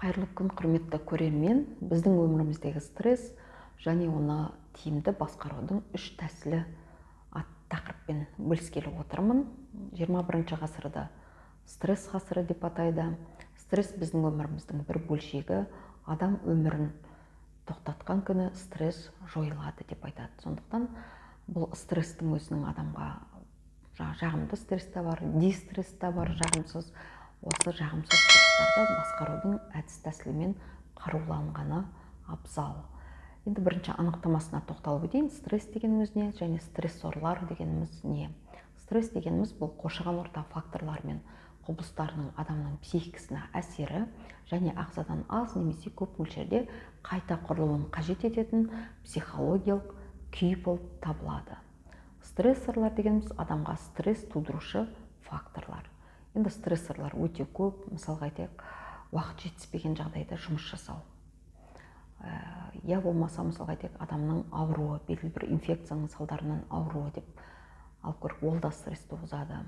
Қайырлы күн, құрметті көрермен. Біздің өміріміздегі стресс және оны тиімді басқарудың 3 тәсілі атты тақырыппен бөліскелі отырмын. 21 ғасырда стресс ғасыры деп атайды. Стресс біздің өміріміздің бір бөлшегі. Адам өмірін тоқтатқан күні стресс жойылады деп айтады. Сондықтан бұл стресстің өзінің адамға жағымды стресс та бар, дистресс та бар, жағымсыз. Осы жағымсыз стресстарды басқарудың әдіс тәсілімен қаруланғаны абзал. Енді бірінші анықтамасына тоқталып өтейін. Стресс дегеніміз не және стрессорлар дегеніміз не? Стресс дегеніміз бұл қоршаған орта факторлар мен құбылыстарының адамның психикасына әсері және ағзадан аз немесе көп мөлшерде қайта құрылуын қажет ететін психологиялық күй болып табылады. Стрессорлар дегеніміз адамға стресс тудырушы факторлар. Енді стрессорлар өте көп. Мысалға айтайық, уақыт жетіспеген жағдайда жұмыс жасау. Я болмаса, мысалға айтайық, адамның ауруы, белгілі бір инфекцияның салдарынан ауруы деп алып көріп, ол да стресс туғызады.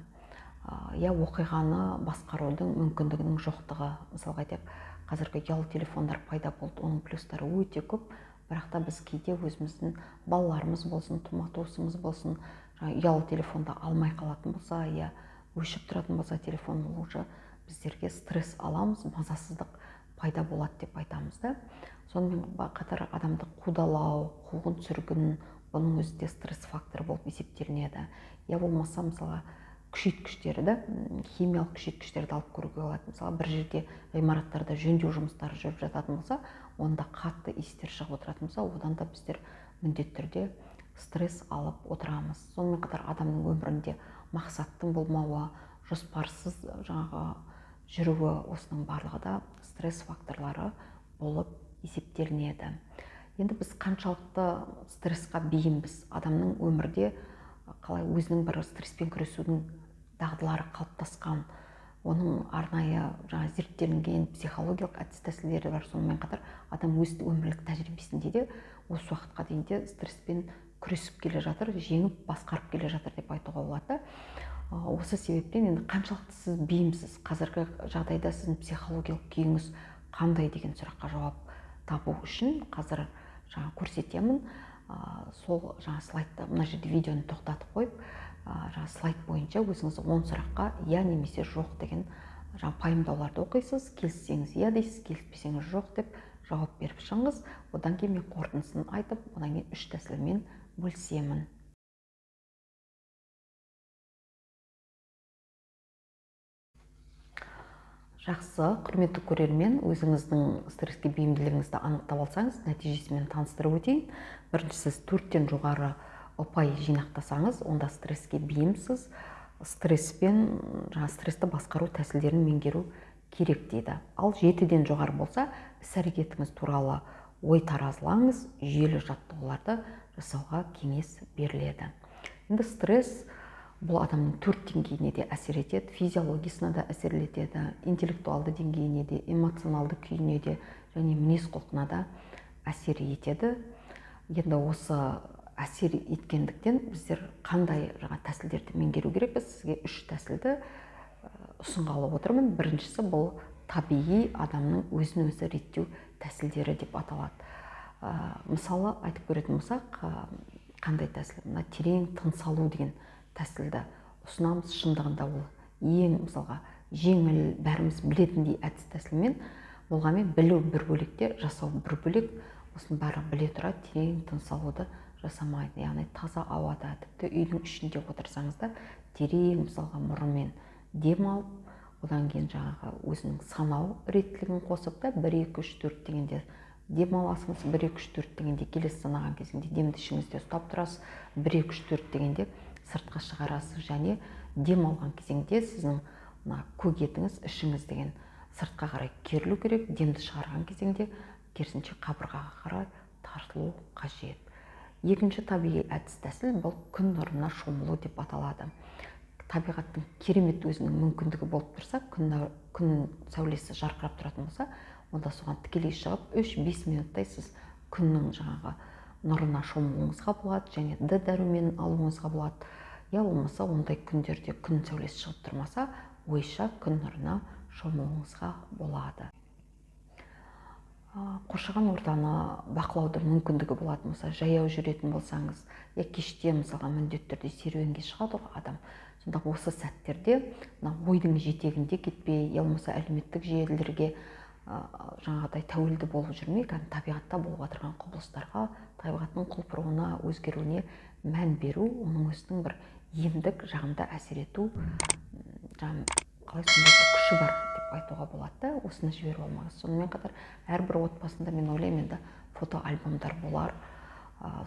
Я оқиғаны басқарудың мүмкіндігінің жоқтығы. Мысалға айтайық, қазіргі ұялы телефондар пайда болды, оның плюстары өте көп. Бірақ та біз кейде өзіміздің балаларымыз болсын, тума-туысымыз болсын, ұялы телефонды алмай қалатын болса, я өшіп тұратын болса телефон, уже біздерге стресс аламыз, мазасыздық пайда болады деп айтамыз да. Сонымен қатар адамды қудалау, қуғын-сүргін, бұның өзі де стресс факторы болып есептелінеді. Я болмаса, мысалға, күшейткіштерді, химиялық күшейткіштерді алып көруге болады. Мысалы, бір жерде ғимараттарда жөндеу жұмыстары жүріп жататын болса, онда қатты иістер шығып отыратын болса, одан да біздер міндетті түрде стресс алып отырамыз. Сонымен қатар адамның өмірінде мақсаттың болмауы, жоспарсыз жүруі, осының барлығы да стресс факторлары болып есептелінеді. Енді біз қаншалықты стрессқа бейімбіз? Адамның өмірде қалай өзінің бір стресспен күресудің дағдылары қалыптасқан, оның арнайы зерттелінген психологиялық әдіс тәсілдері бар. Сонымен қатар адам өз өмірлік тәжірибесінде де осы уақытқа дейін де стресспен күресіп келе жатыр, жеңіп басқарып келе жатыр деп айтуға болады. Осы себептен енді қаншалықты сіз бейімсіз, қазіргі жағдайда сіздің психологиялық күйіңіз қандай деген сұраққа жауап табу үшін қазір көрсетемін. Сол слайдты, мына жерде видеоны тоқтатып қойып, слайд бойынша өзіңіз 10 сұраққа я немесе жоқ деген пайымдауларды оқисыз. Келіссеңіз я дейсіз, келіспесеңіз жоқ деп жауап беріп шығыңыз. Одан кейін мен қорытындысын айтып, одан кейін 3 тәсілмен бөлісемін. Жақсы, құрметті көрермен, өзіңіздің стресске бейімділігіңізді анықтап алсаңыз, нәтижесімен таныстырып өтейін. Бірінші, сіз 4-тен жоғары ұпай жинақтасаңыз, онда стресске бейімсіз, стрессті басқару тәсілдерін меңгеру керек дейді. Ал 7-ден жоғары болса, іс-әрекетіңіз туралы ой таразылаңыз, жүйелі жаттығуларды жасауға кеңес беріледі. Енді стресс бұл адамның 4 деңгейіне де әсер етеді, физиологиясына да әсер етеді, интеллектуалды деңгейіне де, эмоционалды күйіне де және мінез-құлқына да әсер етеді. Енді осы әсер еткендіктен біздер қандай тәсілдерді меңгеру керекпіз? Сізге 3 тәсілді ұсынғалы отырмын. Біріншісі бұл табиғи адамның өзін өзі реттеу тәсілдері деп аталады. Мысалы, айтып көретін болсақ, қандай тәсіл? Терең тыныс алу деген тәсілді ұсынамыз. Шындығында ол ең мысалға жеңіл, бәріміз білетіндей әдіс тәсілмен болғанмен білу бір бөлекте, жасау бір бөлек. Осының бәрі біле тұра терең тыныс алуды жасамайды. Яғни таза ауада, тіпті үйдің ішінде отырсаңыз да терең мысалға мұрынмен дем алып, одан кейін өзінің санау реттілігін қосып та 1, 2, 3, 4 дегенде дем аласыңыз, 1, 2, 3, 4 дегенде келесі санаған кезінде демді ішіңізде ұстап тұрасыз, 1, 2, 3, 4 дегенде сыртқа шығарасыз, және дем алған кезеңде сіздің көк етіңіз, ішіңіз деген сыртқа қарай керілу керек, демді шығарған кезеңде керісінше қабырғаға қарай тартылу қажет. Екінші табиғи әдіс тәсіл бұл күн нұрына шомылу деп аталады. Табиғаттың керемет өзінің мүмкіндігі болып тұрса, күн сәулесі жарқырап тұратын болса, онда соған тікелей шығып 3-5 минуттай сіз күннің нұрына шомылуыңызға болады, және Д дәруменін алуыңызға болады. Я болмаса, ондай күндерде күн сәулесі шығып тұрмаса, ойша күн нұрына шомылуыңызға болады. қоршаған ортаны бақылаудың мүмкіндігі болатын болса, жаяу жүретін болсаңыз, кеште мысалға міндетті түрде серуенге шығады ғой адам. Сонда осы сәттерде ойдың жетегінде кетпей, болмаса әлеуметтік желілерге жаңағыдай тәуелді болып жүрмей, табиғатта болып отырған құбылыстарға, табиғаттың құлпыруына, өзгеруіне мән беру, оның өзінің бір емдік жағында әсер ету, қалай сондай күші бар деп айтуға болады да, осыны жіберіп алмаңыз. Сонымен қатар әрбір отбасында мен ойлаймын енді фотоальбомдар болар.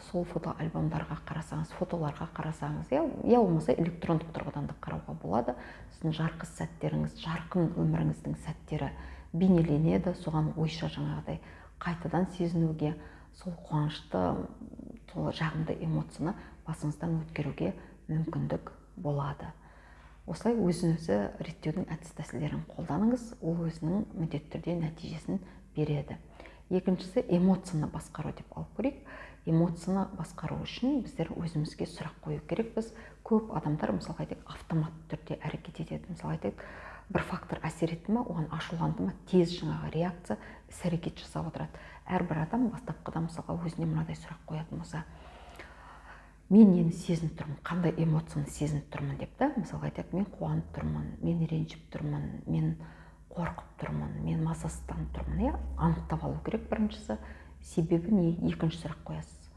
Сол фотоальбомдарға қарасаңыз, фотоларға қарасаңыз, болмаса электрондық тұрғыдан да қарауға болады. Сіздің жарқын сәттеріңіз, жарқын өміріңіздің сәттері бейнеленеді, соған ойша жаңағыдай қайтадан сезінуге, сол қуанышты, сол жағымды эмоцияны басыңыздан өткеруге мүмкіндік болады. Осылай өзін-өзі реттеудің әдіс-тәсілдерін қолданыңыз, ол өзінің міндетті түрде нәтижесін береді. Екіншісі эмоцияны басқару деп алып көрейік. Эмоцияны басқару үшін біздер өзімізге сұрақ қою керек. Біз көп адамдар мысалға айтайық, автоматты түрде әрекет етеді. Мысалға айтайық, бір фактор әсер етті ме, оған ашуланды ма, тез жаңағы реакция, іс-әрекет жасап отырады. Әрбір адам бастапқыда мысалға өзіне мынадай сұрақ қоятын болса, мен нені сезініп тұрмын, қандай эмоцияны сезініп тұрмын деп та, мысалға айтайық, мен қуанып тұрмын, мен ренжіп тұрмын, мен қорқып тұрмын, мен мазасызданып тұрмын, анықтап алу керек біріншісі. Себебі не? Екінші сұрақ қоясыз.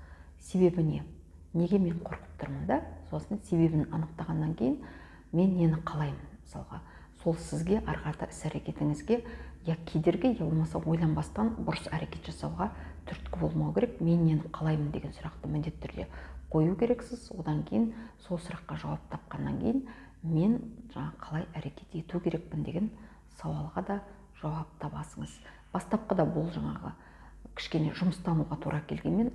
Себебі не? Неге мен қорқып тұрмын да? Сосын себебін анықтағаннан кейін мен нені қалаймын, мысалға. Сол сізге арқарда іс-әрекетіңізге кедергі, болмаса ойланбастан бұрыс әрекет жасауға түрткі болмау керек. Мен нені қалаймын деген сұрақты міндетті түрде қою керексіз. Одан кейін сол сұраққа жауап тапқаннан кейін мен қалай әрекет ету керекпін деген сауалға да жауап табасыңыз. Бастапқыда бұл жаңағы кішкене жұмыстануға тура келгенмен,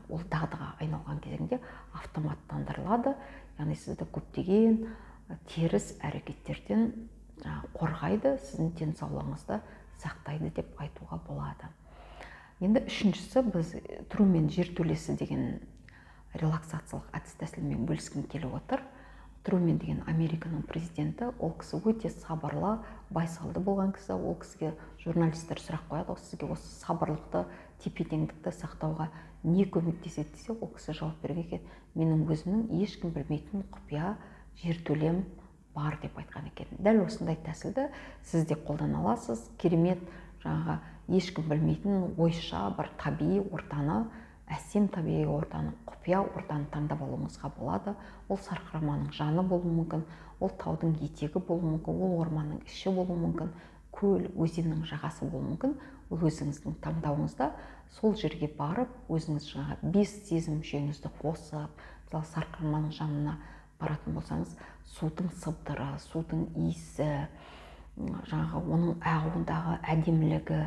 ол дағдыға айналған кезеңде автоматтандырылады. Яғни сізді көптеген теріс әрекеттерден қорғайды, сіздің денсаулығыңызды сақтайды деп айтуға болады. Енді үшіншісі, біз Трумен жертөлесі деген релаксациялық әдіс-тәсілмен бөліскім келіп отыр. Трумен деген Американың президенті, ол кісі өте сабырлы, байсалды болған кісі. Ол кісіге журналистер сұрақ қояды, сізге осы сабырлықты, тепе-теңдікті сақтауға не көмектеседі десе, ол кісі жауап берген екен, менің өзімнің ешкім білмейтін құпия жертөлем бар деп айтқан екен. Дәл осындай тәсілді сіз де қолдана аласыз. Керемет, жаңағы ешкім білмейтін ойша бір табиғи ортаны, әсем табиғи ортаны, құпия ортаны таңдап алуыңызға болады. Ол сарқыраманың жаны болуы мүмкін, ол таудың етегі болуы мүмкін, ол орманның іші болуы мүмкін, көл, өзеннің жағасы болуы мүмкін. Ол өзіңіздің таңдауыңызда. Сол жерге барып, өзіңіз жаңағы 5 сезім мүшеңізді қосып, мысалы сарқыраманың жанына баратын болсаңыз, судың сыбдыры, судың иісі, жаңағы оның ағуындағы әдемілігі,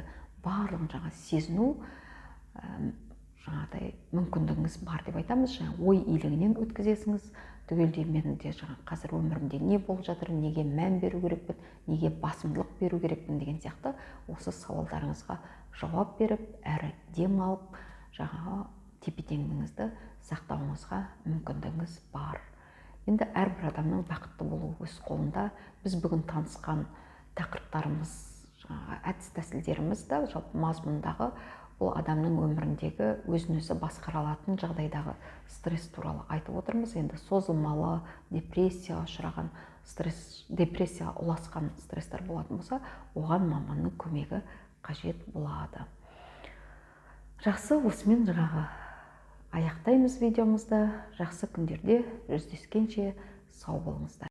барлығын жаңағы сезіну жаңағыдай мүмкіндігіңіз бар деп айтамыз. Ой илігінен өткізесіңіз. Түгелдей мен де қазір өмірімде не болып жатыр, неге мән беру керекпін, неге басымдылық беру керекпін деген сияқты осы сауалдарыңызға жауап беріп, әрі дем алып, жаңағы тепе-теңдігіңізді сақтауыңызға мүмкіндігіңіз бар. Енді әрбір адамның бақытты болуы өз қолында. Біз бүгін танысқан тақырыптарымыз, әдіс-тәсілдеріміз да жалпы мазмұндағы бұл адамның өміріндегі өзін-өзі басқара алатын жағдайдағы стресс туралы айтып отырмыз. Енді созылмалы депрессияға ұшыраған стресс, депрессияға ұласқан стресстер болатын болса, оған маманның көмегі қажет болады. Жақсы, осымен жаңағы аяқтаймыз видеомызды. Жақсы күндерде жүздескенше сау болыңыздар.